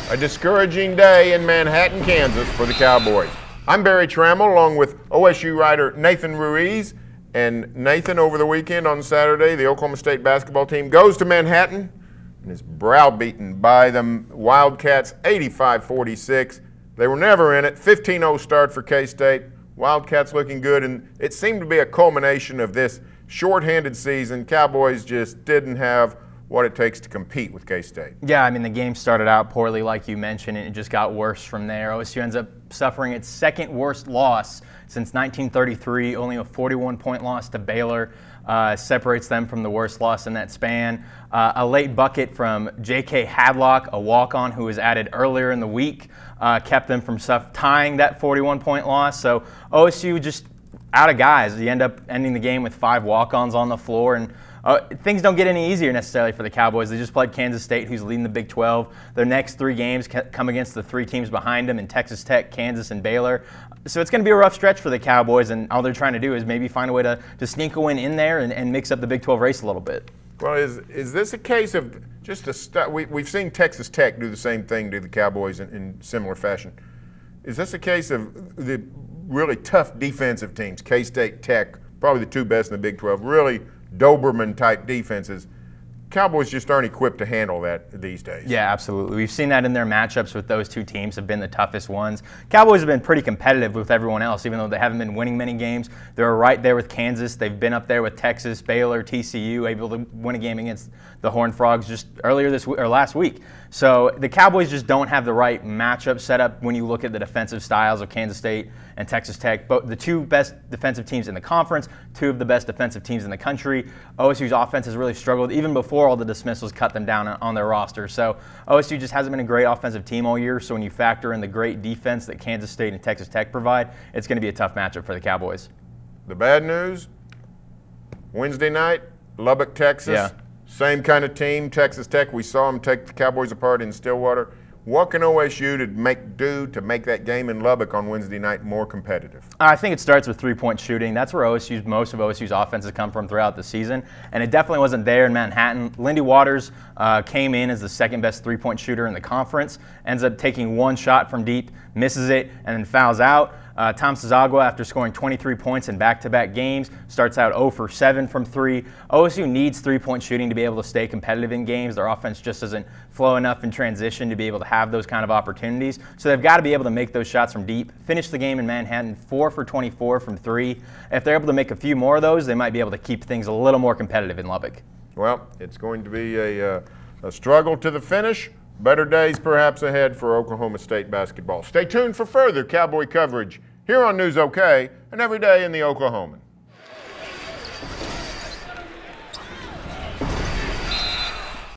A discouraging day in Manhattan, Kansas for the Cowboys. I'm Barry Trammell along with OSU writer Nathan Ruiz. And Nathan, over the weekend on Saturday, the Oklahoma State basketball team goes to Manhattan and is browbeaten by the Wildcats 85-46. They were never in it. 15-0 start for K-State. Wildcats looking good, and it seemed to be a culmination of this shorthanded season. Cowboys just didn't have what it takes to compete with K-State. Yeah, I mean, the game started out poorly, like you mentioned, and it just got worse from there. OSU ends up suffering its second worst loss since 1933, only a 41-point loss to Baylor. Separates them from the worst loss in that span. A late bucket from J.K. Hadlock, a walk-on who was added earlier in the week, kept them from tying that 41-point loss. So OSU just out of guys. You end up ending the game with 5 walk-ons on the floor, and things don't get any easier necessarily for the Cowboys. They just played Kansas State, who's leading the Big 12. Their next 3 games come against the 3 teams behind them in Texas Tech, Kansas, and Baylor. So it's going to be a rough stretch for the Cowboys, and all they're trying to do is maybe find a way to sneak a win in there and mix up the Big 12 race a little bit. Well, is this a case of just we've seen Texas Tech do the same thing to the Cowboys in similar fashion. Is this a case of the really tough defensive teams, K-State, Tech, probably the 2 best in the Big 12, really Doberman-type defenses? Cowboys just aren't equipped to handle that these days. Yeah, absolutely. We've seen that in their matchups with those 2 teams have been the toughest ones. Cowboys have been pretty competitive with everyone else, even though they haven't been winning many games. They're right there with Kansas. They've been up there with Texas, Baylor, TCU, able to win a game against the Horned Frogs just earlier this week or last week. So the Cowboys just don't have the right matchup set up when you look at the defensive styles of Kansas State and Texas Tech. Both the 2 best defensive teams in the conference, 2 of the best defensive teams in the country. OSU's offense has really struggled even before all the dismissals cut them down on their roster. So OSU just hasn't been a great offensive team all year. So when you factor in the great defense that Kansas State and Texas Tech provide, it's going to be a tough matchup for the Cowboys. The bad news, Wednesday night, Lubbock, Texas. Yeah. Same kind of team, Texas Tech. We saw them take the Cowboys apart in Stillwater. What can OSU do to make that game in Lubbock on Wednesday night more competitive? I think it starts with 3-point shooting. That's where most of OSU's offenses come from throughout the season, and it definitely wasn't there in Manhattan. Lindy Waters came in as the 2nd best 3-point shooter in the conference, ends up taking 1 shot from deep, misses it, and then fouls out. Tom Cizagua, after scoring 23 points in back-to-back games, starts out 0 for 7 from 3. OSU needs 3-point shooting to be able to stay competitive in games. Their offense just doesn't flow enough in transition to be able to have those kind of opportunities. So they've got to be able to make those shots from deep. Finish the game in Manhattan 4 for 24 from 3. If they're able to make a few more of those, they might be able to keep things a little more competitive in Lubbock. Well, it's going to be a struggle to the finish. Better days perhaps ahead for Oklahoma State basketball. Stay tuned for further Cowboy coverage here on News OK and every day in the Oklahoman.